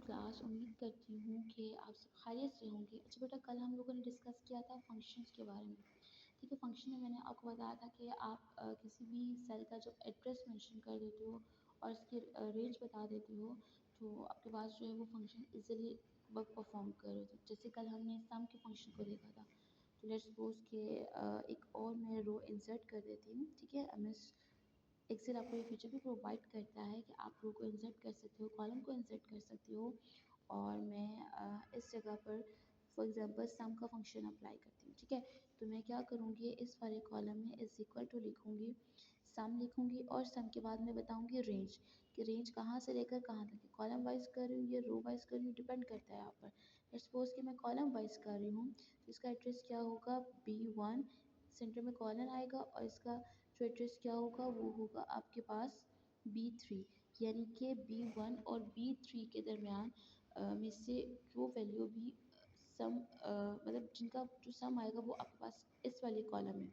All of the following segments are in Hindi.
क्लास। उम्मीद करती हूँ कि आप सब खैरियत से होंगे। अच्छा बेटा, कल हम लोगों ने डिस्कस किया था फंक्शंस के बारे में। ठीक है, फंक्शन में मैंने आपको बताया था कि आप किसी भी सेल का जब एड्रेस मेंशन कर देते हो और उसकी रेंज बता देते हो, तो आपके पास जो है वो फंक्शन इजीली वर्क परफॉर्म कर रहे थे। जैसे कल हमने सम के फंक्शन को देखा था, तो लेट्स सपोज के एक और मैं रो इंसर्ट कर देती हूँ। ठीक है, एमएस एक्सेल आपको ये फीचर भी प्रोवाइड करता है कि आप रो को इंसर्ट कर सकते हो, कॉलम को इंसर्ट कर सकते हो। और मैं इस जगह पर फॉर एग्जांपल सम का फंक्शन अप्लाई करती हूँ। ठीक है, तो मैं क्या करूँगी, इस वाले कॉलम में इज इक्वल टू लिखूँगी, सम लिखूँगी और सम के बाद मैं बताऊँगी रेंज, कि रेंज कहाँ से लेकर कहाँ तक है। कॉलम वाइज कर रही हूँ या रो वाइज कर रही हूँ, डिपेंड करता है यहाँ पर। लेट्स सपोज कि मैं कॉलम वाइज कर रही हूँ, तो इसका एड्रेस क्या होगा, B1, सेंटर में कॉलन आएगा और इसका जो एड्रेस क्या होगा वो होगा आपके पास B3, यानी कि B1 और B3 के दरमियान में से जो वैल्यू भी सम मतलब जिनका जो सम आएगा वो आपके पास इस वाले कॉलम में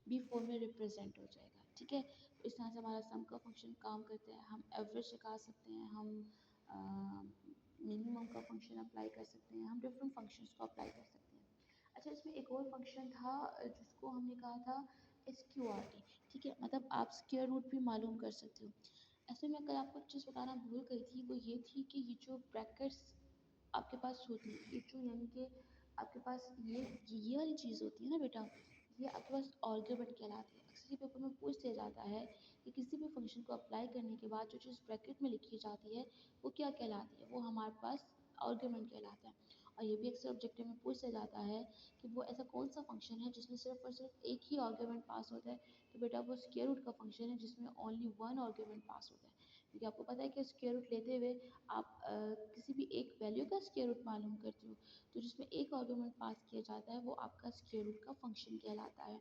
B4 में रिप्रेजेंट हो जाएगा। ठीक है, तो इस तरह से हमारा सम का फंक्शन काम करता है। हम एवरेज निकाल सकते हैं, हम मिनिमम का फंक्शन अप्लाई कर सकते हैं, हम डिफरेंट फंक्शंस को अप्लाई कर सकते हैं। अच्छा, इसमें एक और फंक्शन था जिसको हमने कहा था SQRT। ठीक है, मतलब आप स्क्वायर रूट भी मालूम कर सकते हो। ऐसे में कल आपको एक चीज़ बताना भूल गई थी, वो ये थी कि ये जो ब्रैकेट्स आपके पास होती है, ये जो यानी कि आपके पास ये वाली चीज़ होती है ना बेटा, ये आपके पास आर्ग्यूमेंट कहलाती है। अक्सर ये पेपर में पूछ लिया जाता है कि किसी भी फंक्शन को अप्लाई करने के बाद जो चीज़ ब्रैकेट में लिखी जाती है वो क्या कहलाती है, वो हमारे पास आर्ग्यूमेंट कहलाता है। और ये भी अक्सर ऑब्जेक्टिव में पूछ लिया जाता है कि वो ऐसा कौन सा फंक्शन है जिसमें सिर्फ और सिर्फ एक ही आर्ग्यूमेंट पास होता है। तो बेटा वो स्क्वायर रूट का फंक्शन है जिसमें ओनली वन आर्ग्यूमेंट पास होता है। क्योंकि आपको पता है कि स्क्वायर रूट लेते हुए आप किसी भी एक वैल्यू का स्क्वायर रूट मालूम करते हो, तो जिसमें एक आर्गुमेंट पास किया जाता है वो आपका स्क्वायर रूट का फंक्शन कहलाता है।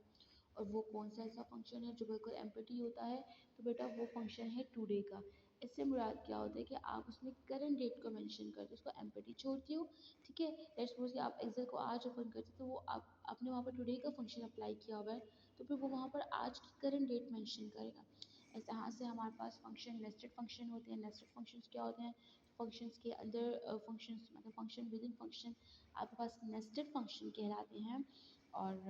और वो कौन सा ऐसा फंक्शन है जो बिल्कुल एम्प्टी होता है, तो बेटा वो फंक्शन है टुडे का। इससे मुराद क्या होता है कि आप उसमें करंट डेट को मेंशन करते हो, उसको एम्प्टी छोड़ती हो। ठीक है, लेट्स सपोज कि आप एक्सेल को आज ओपन करते हो, तो वो आप आपने वहाँ पर टुडे का फंक्शन अप्लाई किया हुआ है, तो फिर वो वहाँ पर आज की करंट डेट मेंशन करेगा। इस तरह से हमारे पास फंक्शन नेस्टेड फंक्शन होते हैं। नेस्टेड फंक्शंस क्या होते हैं, फंक्शंस के अंदर फंक्शंस मतलब फंक्शन विद इन फंक्शन आपके पास नेस्टेड फंक्शन कहलाते हैं। और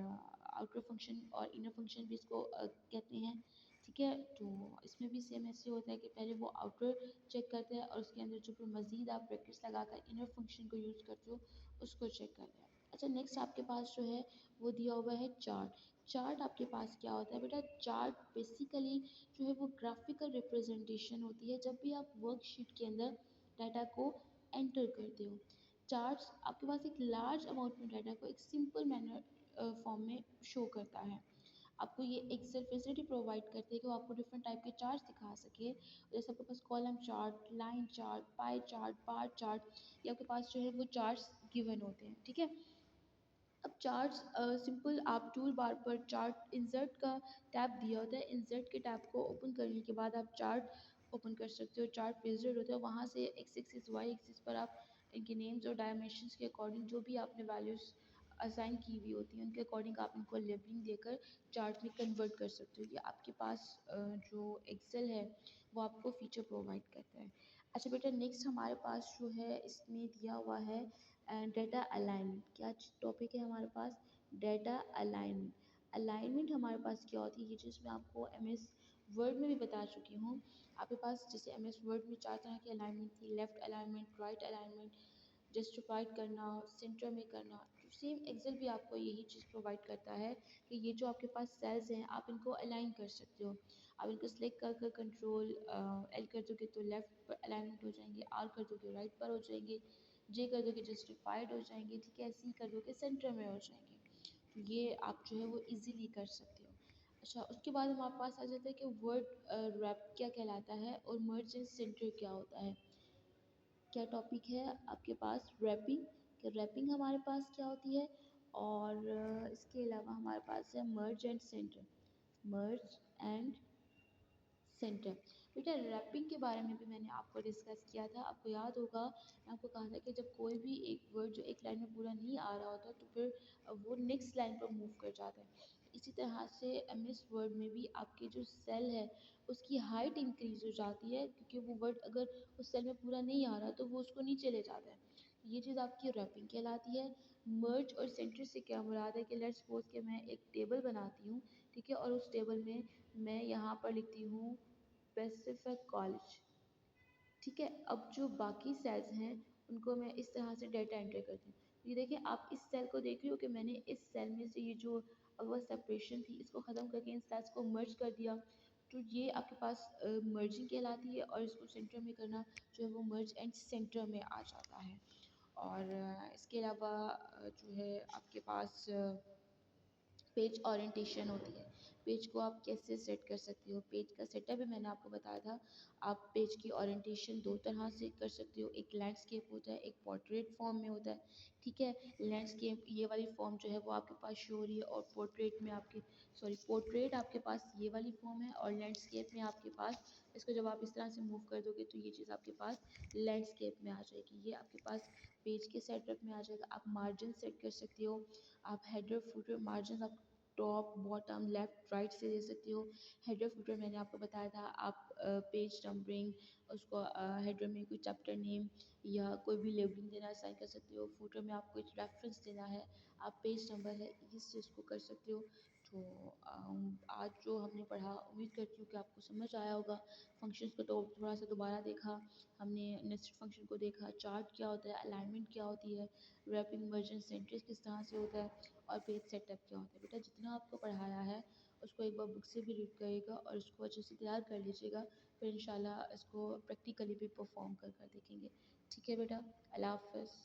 आउटर फंक्शन और इनर फंक्शन भी इसको कहते हैं। ठीक है, तो इसमें भी सेम ऐसे होता है कि पहले वो आउटर चेक करते हैं और उसके अंदर जो फिर मज़ीद आप ब्रैकेट्स लगाकर इनर फंक्शन को यूज़ करते हो उसको चेक करते हैं। अच्छा, नेक्स्ट आपके पास जो है वो दिया हुआ है चार्ट। चार्ट आपके पास क्या होता है बेटा, चार्ट बेसिकली जो है वो ग्राफिकल रिप्रेजेंटेशन होती है जब भी आप वर्कशीट के अंदर डाटा को एंटर करते हो। चार्ट्स आपके पास एक लार्ज अमाउंट में डाटा को एक सिंपल मैनर फॉर्म में शो करता है। आपको ये एक्सेल फैसिलिटी प्रोवाइड करती है कि वो आपको डिफरेंट टाइप के चार्ट्स दिखा सके। जैसे आपके पास column chart, line chart, pie chart, bar chart, ये आपके पास जो है वो चार्ट्स गिवन होते हैं। ठीक है, अब चार्ट्स सिंपल आप टूल बार पर चार्ट इंसर्ट का टैब दिया होता है, इंसर्ट के टैब को ओपन करने के बाद आप चार्ट ओपन कर सकते हो। चार्ट प्रेजेंट होता है, वहाँ से एक्स एक्सिस वाई एक्सिस पर आप इनके नेम्स और डायमेंशंस के अकॉर्डिंग जो भी आपने वैल्यूज़ असाइन की हुई होती हैं उनके अकॉर्डिंग आप इनको लेबलिंग देकर चार्ट में कन्वर्ट कर सकते हो। ये आपके पास जो एक्सेल है वो आपको फीचर प्रोवाइड करता है। अच्छा बेटा, नेक्स्ट हमारे पास जो है इसमें दिया हुआ है डेटा अलाइनमेंट। क्या टॉपिक है हमारे पास, डेटा अलाइनमेंट। अलाइनमेंट हमारे पास क्या होती है, ये चीज़ मैं आपको एमएस वर्ड में भी बता चुकी हूँ। आपके पास जैसे एमएस वर्ड में 4 तरह की अलाइनमेंट थी, left alignment, right alignment, justified करना, सेंटर में करना। तो सेम एक्सेल भी आपको यही चीज़ प्रोवाइड करता है कि ये जो आपके पास सेल्स हैं आप इनको अलाइन कर सकते हो। आप इनको सेलेक्ट कर कर कंट्रोल एल कर दोगे तो लेफ्ट पर अलाइनमेंट हो जाएंगे, आर कर दोगे राइट पर हो जाएंगे, जे कर दोगे जस्टिफाइड हो जाएंगे। ठीक है, सी कर दोगे सेंटर में हो जाएंगे। तो ये आप जो है वो इजीली कर सकते हो। अच्छा, उसके बाद हमारे पास आ जाता है कि वर्ड रैप क्या कहलाता है और मर्ज एंड सेंटर क्या होता है। क्या टॉपिक है आपके पास, रैपिंग। कि रैपिंग हमारे पास क्या होती है, और इसके अलावा हमारे पास है मर्ज and centre. Merge and centre. बेटा रैपिंग के बारे में भी मैंने आपको डिस्कस किया था, आपको याद होगा मैं आपको कहा था कि जब कोई भी एक वर्ड जो एक लाइन में पूरा नहीं आ रहा होता तो फिर वो नेक्स्ट लाइन पर मूव कर जाता है। इसी तरह से MS वर्ड में भी आपके जो सेल है उसकी हाइट इंक्रीज हो जाती है, क्योंकि वो वर्ड अगर उस सेल में पूरा नहीं आ रहा तो वो उसको नीचे ले जाता है। ये चीज़ आपकी रैपिंग कहलाती है। मर्ज और सेंटर से क्या मुराद है कि लेट्स सपोज कि मैं एक टेबल बनाती हूँ, ठीक है, और उस टेबल में मैं यहाँ पर लिखती हूँ पैसिफिक कॉलेज, ठीक है। अब जो बाकी सेल्स हैं उनको मैं इस तरह से डेटा एंटर करती हूँ। ये देखिए आप इस सेल को देख रहे हो कि मैंने इस सेल में से ये जो अगर सेपरेशन थी इसको ख़त्म करके इन सेल्स को मर्ज कर दिया, तो ये आपके पास मर्जिंग कहलाती है। और इसको सेंटर में करना जो है वो मर्ज एंड सेंटर में आ जाता है। और इसके अलावा जो है आपके पास पेज ओरिएंटेशन होती है। पेज को आप कैसे सेट कर सकते हो, पेज का सेटअप भी मैंने आपको बताया था। आप पेज की ओरिएंटेशन दो तरह से कर सकते हो, एक लैंडस्केप होता है, एक पोर्ट्रेट फॉर्म में होता है, ठीक है। लैंडस्केप ये वाली फॉर्म जो है वो आपके पास शो हो रही है, और पोर्ट्रेट में आपके पोर्ट्रेट आपके पास ये वाली फॉर्म है, और लैंडस्केप में आपके पास इसको जब आप इस तरह से मूव कर दोगे तो ये चीज़ आपके पास लैंडस्केप में आ जाएगी। ये आपके पास पेज के सेटअप में आ जाएगा। आप मार्जिन सेट कर सकते हो, आप हेडर फुटर मार्जिन आप टॉप बॉटम लेफ्ट राइट से दे सकते हो। हेडर फुटर मैंने आपको बताया था, आप पेज नंबरिंग उसको हेडर में कोई चैप्टर नेम या कोई भी लेबलिंग देना असाइन कर सकते हो। फुटर में आपको एक रेफरेंस देना है, आप पेज नंबर है इस चीज़ को कर सकते हो। तो आज जो हमने पढ़ा उम्मीद करती हूँ कि आपको समझ आया होगा। फंक्शंस को तो थोड़ा सा दोबारा देखा हमने, नेस्टेड फंक्शन को देखा, चार्ट क्या होता है, अलाइनमेंट क्या होती है, रैपिंग वर्जन सेंटेंस किस तरह से होता है, और पेज सेटअप क्या होता है। बेटा जितना आपको पढ़ाया है उसको एक बार बुक से भी रीड करिएगा और उसको अच्छे से तैयार कर लीजिएगा, फिर इंशाल्लाह इसको प्रैक्टिकली भी परफॉर्म कर कर देखेंगे। ठीक है बेटा, अल्लाह हाफ़िज़।